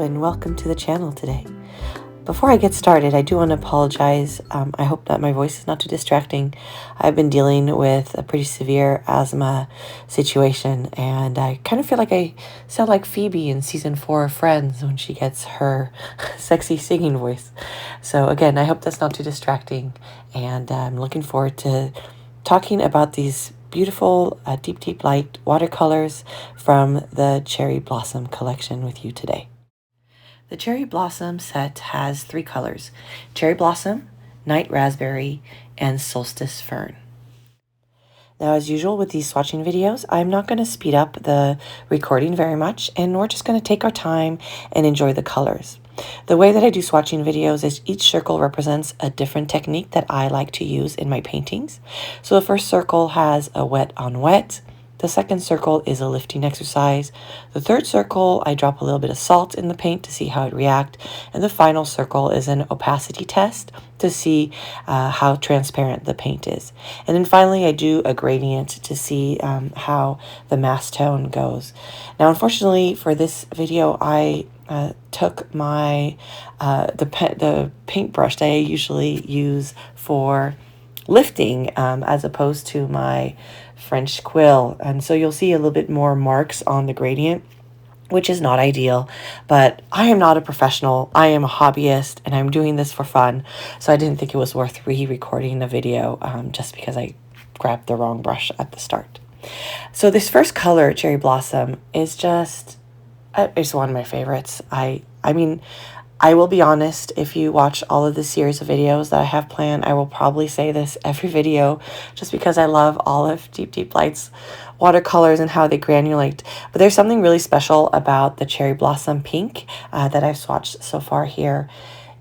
and welcome to the channel today. Before I get started, I do want to apologize. I hope that my voice is not too distracting. I've been dealing with a pretty severe asthma situation, and I kind of feel like I sound like Phoebe in season 4 of Friends when she gets her sexy singing voice. So again, I hope that's not too distracting, and I'm looking forward to talking about these beautiful deep light watercolors from the Cherry Blossom collection with you today. The Cherry Blossom set has 3 colors: Cherry Blossom, Night Raspberry, and Solstice Fern. Now, as usual with these swatching videos, I'm not going to speed up the recording very much, and we're just going to take our time and enjoy the colors. The way that I do swatching videos is each circle represents a different technique that I like to use in my paintings. So the first circle has a wet on wet. The second circle is a lifting exercise. The third circle, I drop a little bit of salt in the paint to see how it reacts. And the final circle is an opacity test to see how transparent the paint is. And then finally, I do a gradient to see how the mass tone goes. Now, unfortunately, for this video, I took my the paintbrush that I usually use for lifting as opposed to my French quill, and so you'll see a little bit more marks on the gradient, which is not ideal, but I am not a professional. I am a hobbyist, and I'm doing this for fun, so I didn't think it was worth re-recording the video just because I grabbed the wrong brush at the start. So this first color, Cherry Blossom, is just it's one of my favorites. I mean, I will be honest, if you watch all of the series of videos that I have planned, I will probably say this every video just because I love all of deeplight's watercolors and how they granulate. But there's something really special about the Cherry Blossom Pink that I've swatched so far here.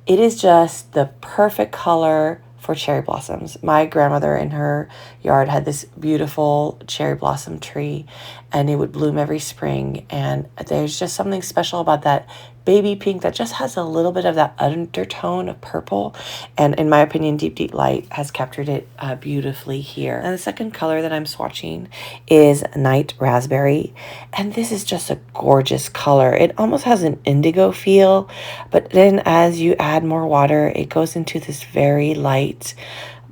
It is just the perfect color for cherry blossoms. My grandmother in her yard had this beautiful cherry blossom tree, and it would bloom every spring, and there's just something special about that baby pink that just has a little bit of that undertone of purple, and in my opinion, Deep Light has captured it beautifully here. And the second color that I'm swatching is Night Raspberry, and this is just a gorgeous color. It almost has an indigo feel, but then as you add more water, it goes into this very light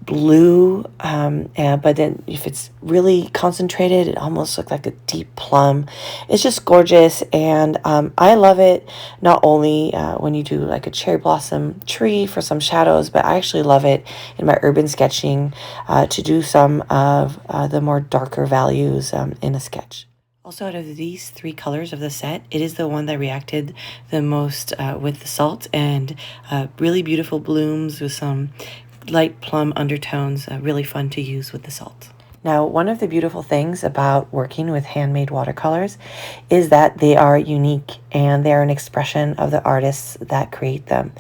blue, but then if it's really concentrated, it almost looks like a deep plum. It's just gorgeous, and I love it not only when you do like a cherry blossom tree for some shadows, but I actually love it in my urban sketching to do some of the more darker values in a sketch. Also, out of these 3 colors of the set, it is the one that reacted the most with the salt, and really beautiful blooms with some light plum undertones, really fun to use with the salt. Now, one of the beautiful things about working with handmade watercolors is that they are unique and they're an expression of the artists that create them.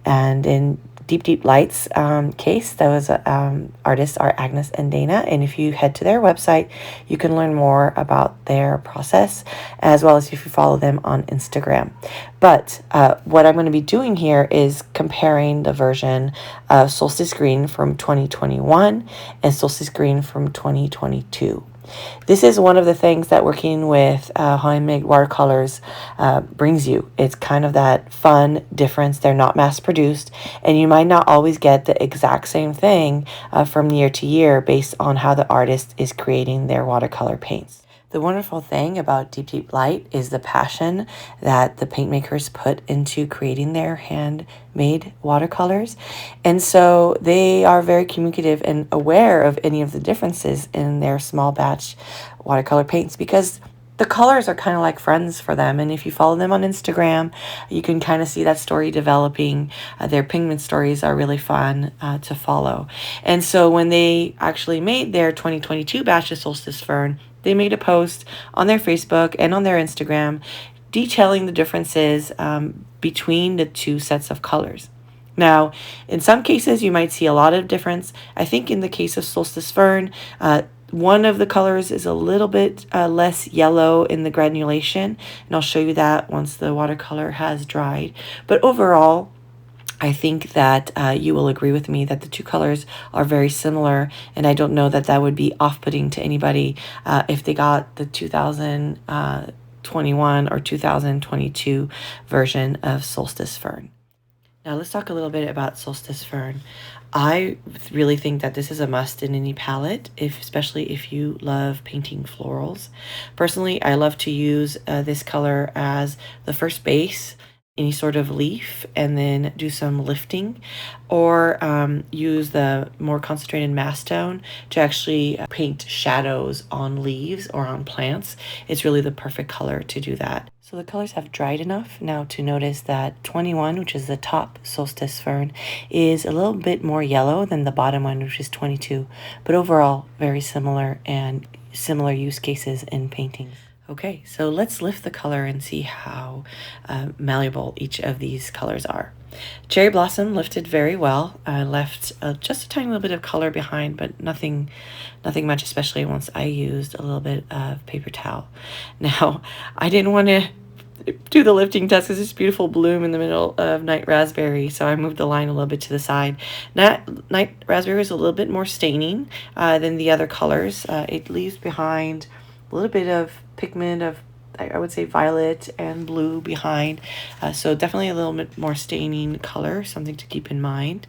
And in Deep Light's case, those artists are Agnes and Dana, and if you head to their website, you can learn more about their process, as well as if you follow them on Instagram. But what I'm going to be doing here is comparing the version of Solstice Green from 2021 and Solstice Green from 2022. This is one of the things that working with handmade watercolors brings you. It's kind of that fun difference. They're not mass produced, and you might not always get the exact same thing from year to year based on how the artist is creating their watercolor paints. The wonderful thing about Deep Light is the passion that the paint makers put into creating their handmade watercolors. And so they are very communicative and aware of any of the differences in their small batch watercolor paints, because the colors are kind of like friends for them. And if you follow them on Instagram, you can kind of see that story developing. Their pigment stories are really fun to follow. And so when they actually made their 2022 batch of Solstice Fern, they made a post on their Facebook and on their Instagram detailing the differences between the 2 sets of colors. Now, in some cases, you might see a lot of difference. I think in the case of Solstice Fern, one of the colors is a little bit less yellow in the granulation, and I'll show you that once the watercolor has dried. But overall, I think that you will agree with me that the 2 colors are very similar, and I don't know that that would be off-putting to anybody if they got the 2000 2021 or 2022 version of Solstice Fern. Now let's talk a little bit about Solstice Fern. I really think that this is a must in any palette, especially if you love painting florals. Personally, I love to use this color as the first base, any sort of leaf, and then do some lifting, or use the more concentrated mass tone to actually paint shadows on leaves or on plants. It's really the perfect color to do that. So the colors have dried enough now to notice that 21, which is the top Solstice Fern, is a little bit more yellow than the bottom one, which is 22, but overall very similar and similar use cases in paintings. Okay, so let's lift the color and see how malleable each of these colors are. Cherry Blossom lifted very well. I left just a tiny little bit of color behind, but nothing much, especially once I used a little bit of paper towel. Now, I didn't want to do the lifting test because this beautiful bloom in the middle of Night Raspberry, so I moved the line a little bit to the side. Night Raspberry is a little bit more staining than the other colors. It leaves behind a little bit of pigment of, I would say, violet and blue behind. So definitely a little bit more staining color, something to keep in mind.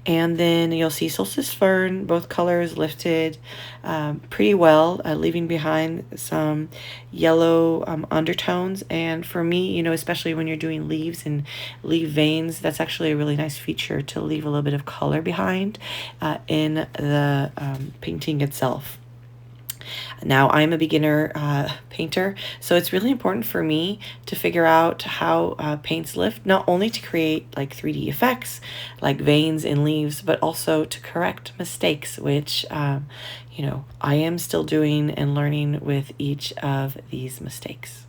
And then you'll see Solstice Fern, both colors lifted pretty well, leaving behind some yellow undertones. And for me, you know, especially when you're doing leaves and leaf veins, that's actually a really nice feature to leave a little bit of color behind in the painting itself. Now, I'm a beginner painter, so it's really important for me to figure out how paints lift, not only to create like 3D effects, like veins in leaves, but also to correct mistakes, which, you know, I am still doing and learning with each of these mistakes.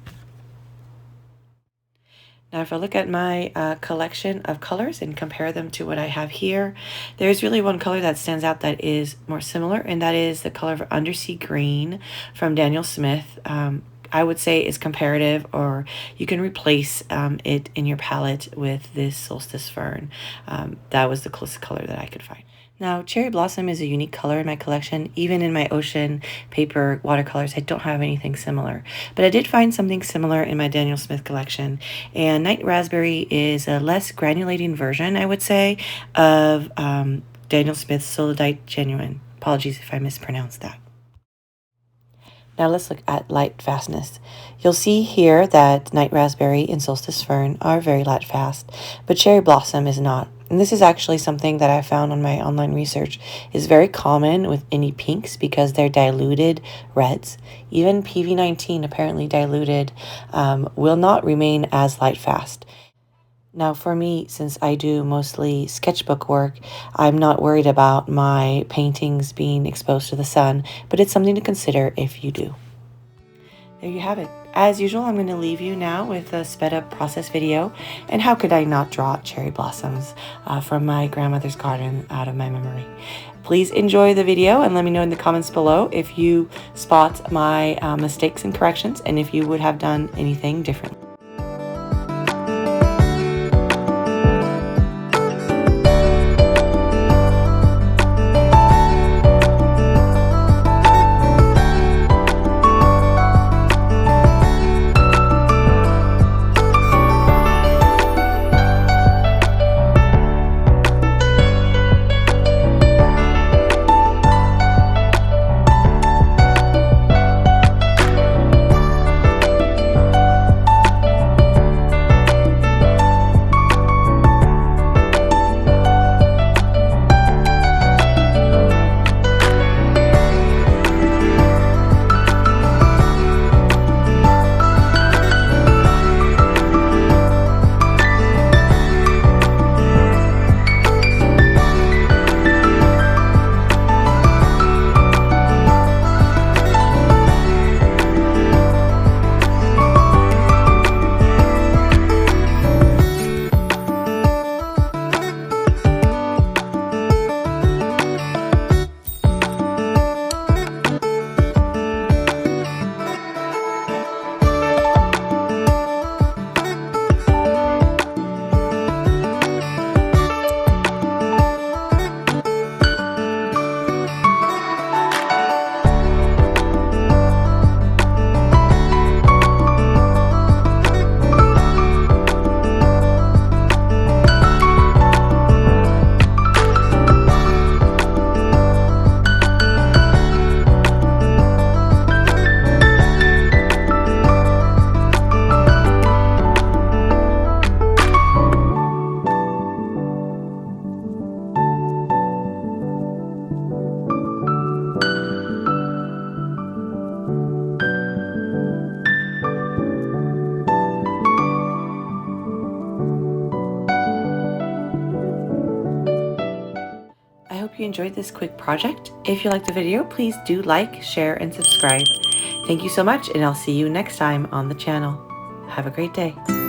Now, if I look at my collection of colors and compare them to what I have here, there's really one color that stands out that is more similar, and that is the color of Undersea Green from Daniel Smith. I would say is comparative, or you can replace it in your palette with this Solstice Fern. That was the closest color that I could find. Now, Cherry Blossom is a unique color in my collection. Even in my ocean paper watercolors, I don't have anything similar. But I did find something similar in my Daniel Smith collection. And Night Raspberry is a less granulating version, I would say, of Daniel Smith's Solidite Genuine. Apologies if I mispronounced that. Now let's look at light fastness. You'll see here that Night Raspberry and Solstice Fern are very light fast, but Cherry Blossom is not. And this is actually something that I found on my online research is very common with any pinks because they're diluted reds. Even PV19, apparently diluted, will not remain as light fast. Now for me, since I do mostly sketchbook work, I'm not worried about my paintings being exposed to the sun, but it's something to consider if you do. There you have it. As usual, I'm going to leave you now with a sped up process video. And how could I not draw cherry blossoms from my grandmother's garden out of my memory? Please enjoy the video and let me know in the comments below if you spot my mistakes and corrections and if you would have done anything differently. hope you enjoyed this quick project. If you liked the video, please do like, share, and subscribe. Thank you so much, and I'll see you next time on the channel. Have a great day.